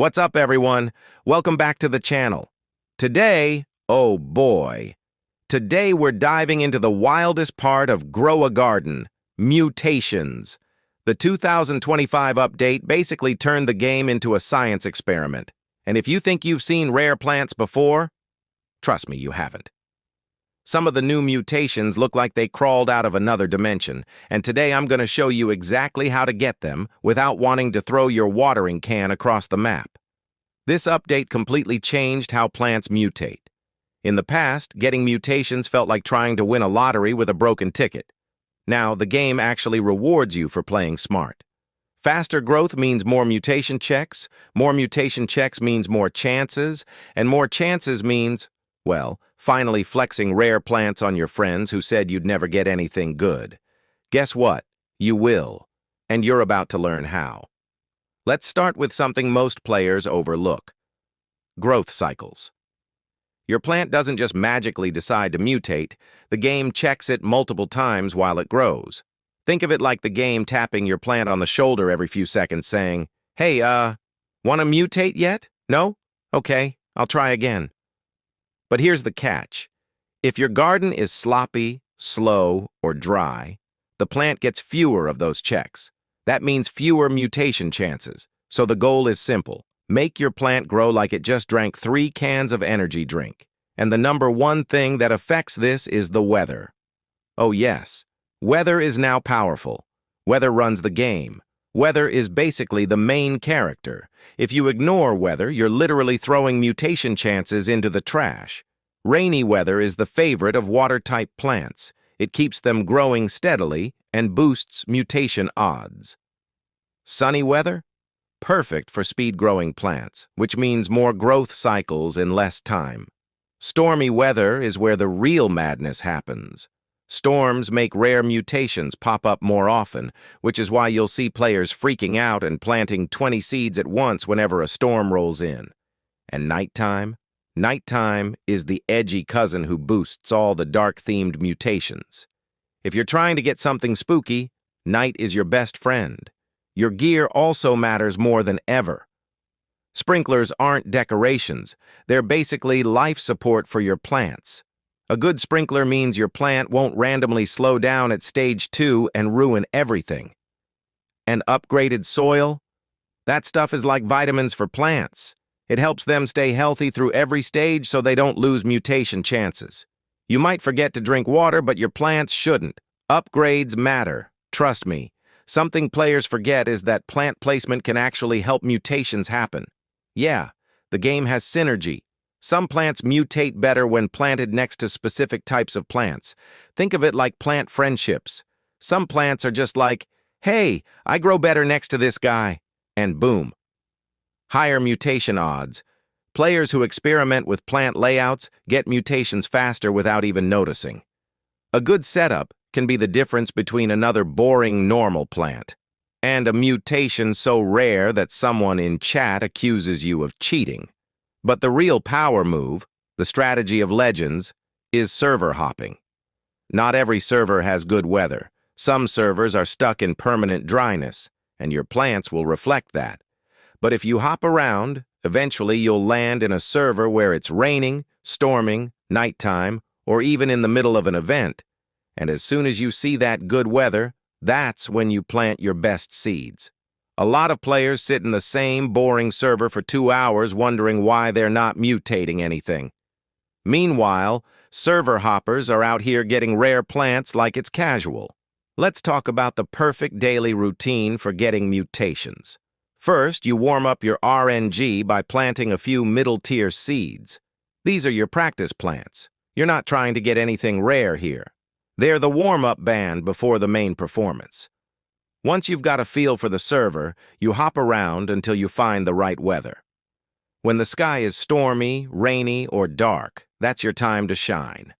What's up, everyone? Welcome back to the channel. Today, oh boy, today we're diving into the wildest part of Grow a Garden, mutations. The 2025 update basically turned the game into a science experiment. And if you think you've seen rare plants before, trust me, you haven't. Some of the new mutations look like they crawled out of another dimension, and today I'm going to show you exactly how to get them without wanting to throw your watering can across the map. This update completely changed how plants mutate. In the past, getting mutations felt like trying to win a lottery with a broken ticket. Now, the game actually rewards you for playing smart. Faster growth means more mutation checks means more chances, and more chances means, well, finally flexing rare plants on your friends who said you'd never get anything good. Guess what? You will, and you're about to learn how. Let's start with something most players overlook: growth cycles. Your plant doesn't just magically decide to mutate, the game checks it multiple times while it grows. Think of it like the game tapping your plant on the shoulder every few seconds saying, "Hey, wanna mutate yet? No? Okay, I'll try again." But here's the catch. If your garden is sloppy, slow, or dry, the plant gets fewer of those checks. That means fewer mutation chances. So the goal is simple. Make your plant grow like it just drank 3 cans of energy drink. And the number one thing that affects this is the weather. Oh yes, weather is now powerful. Weather runs the game. Weather is basically the main character. If you ignore weather, you're literally throwing mutation chances into the trash. Rainy weather is the favorite of water-type plants. It keeps them growing steadily and boosts mutation odds. Sunny weather? Perfect for speed-growing plants, which means more growth cycles in less time. Stormy weather is where the real madness happens. Storms make rare mutations pop up more often, which is why you'll see players freaking out and planting 20 seeds at once whenever a storm rolls in. And nighttime? Nighttime is the edgy cousin who boosts all the dark-themed mutations. If you're trying to get something spooky, night is your best friend. Your gear also matters more than ever. Sprinklers aren't decorations. They're basically life support for your plants. A good sprinkler means your plant won't randomly slow down at stage 2 and ruin everything. And upgraded soil? That stuff is like vitamins for plants. It helps them stay healthy through every stage so they don't lose mutation chances. You might forget to drink water, but your plants shouldn't. Upgrades matter. Trust me. Something players forget is that plant placement can actually help mutations happen. Yeah, the game has synergy. Some plants mutate better when planted next to specific types of plants. Think of it like plant friendships. Some plants are just like, "Hey, I grow better next to this guy." And boom. Higher mutation odds. Players who experiment with plant layouts get mutations faster without even noticing. A good setup can be the difference between another boring normal plant and a mutation so rare that someone in chat accuses you of cheating. But the real power move, the strategy of legends, is server hopping. Not every server has good weather. Some servers are stuck in permanent dryness, and your plants will reflect that. But if you hop around, eventually you'll land in a server where it's raining, storming, nighttime, or even in the middle of an event. And as soon as you see that good weather, that's when you plant your best seeds. A lot of players sit in the same boring server for 2 hours wondering why they're not mutating anything. Meanwhile, server hoppers are out here getting rare plants like it's casual. Let's talk about the perfect daily routine for getting mutations. First, you warm up your RNG by planting a few middle-tier seeds. These are your practice plants. You're not trying to get anything rare here. They're the warm-up band before the main performance. Once you've got a feel for the server, you hop around until you find the right weather. When the sky is stormy, rainy, or dark, that's your time to shine.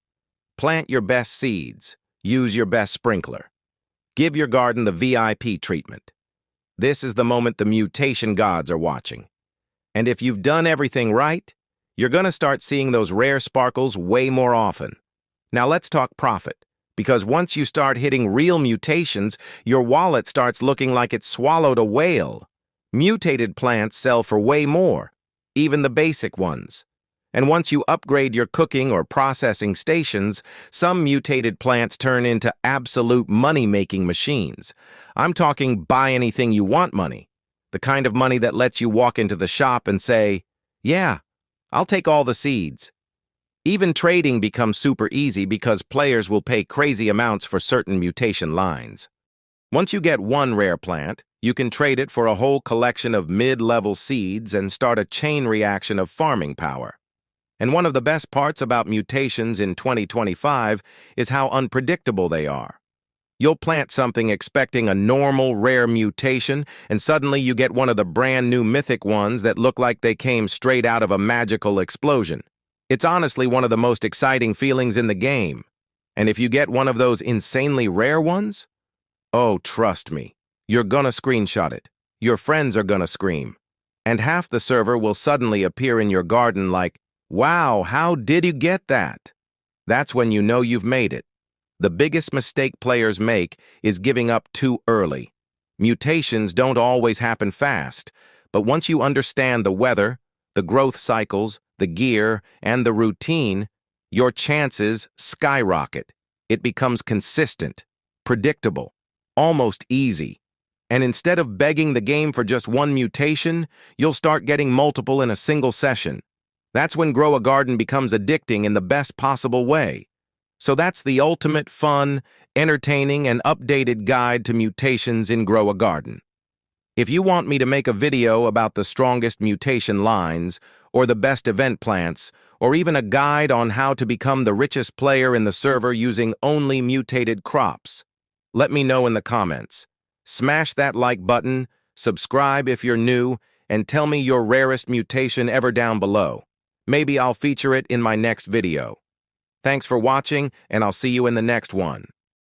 Plant your best seeds. Use your best sprinkler. Give your garden the VIP treatment. This is the moment the mutation gods are watching. And if you've done everything right, you're going to start seeing those rare sparkles way more often. Now let's talk profit. Because once you start hitting real mutations, your wallet starts looking like it swallowed a whale. Mutated plants sell for way more, even the basic ones. And once you upgrade your cooking or processing stations, some mutated plants turn into absolute money-making machines. I'm talking buy anything you want money, the kind of money that lets you walk into the shop and say, "Yeah, I'll take all the seeds." Even trading becomes super easy because players will pay crazy amounts for certain mutation lines. Once you get one rare plant, you can trade it for a whole collection of mid-level seeds and start a chain reaction of farming power. And one of the best parts about mutations in 2025 is how unpredictable they are. You'll plant something expecting a normal, rare mutation, and suddenly you get one of the brand new mythic ones that look like they came straight out of a magical explosion. It's honestly one of the most exciting feelings in the game. And if you get one of those insanely rare ones, oh, trust me, you're gonna screenshot it. Your friends are gonna scream. And half the server will suddenly appear in your garden like, "Wow, how did you get that?" That's when you know you've made it. The biggest mistake players make is giving up too early. Mutations don't always happen fast, but once you understand the weather, the growth cycles, the gear, and the routine, your chances skyrocket. It becomes consistent, predictable, almost easy. And instead of begging the game for just one mutation, you'll start getting multiple in a single session. That's when Grow a Garden becomes addicting in the best possible way. So that's the ultimate fun, entertaining, and updated guide to mutations in Grow a Garden. If you want me to make a video about the strongest mutation lines, or the best event plants, or even a guide on how to become the richest player in the server using only mutated crops, let me know in the comments. Smash that like button, subscribe if you're new, and tell me your rarest mutation ever down below. Maybe I'll feature it in my next video. Thanks for watching, and I'll see you in the next one.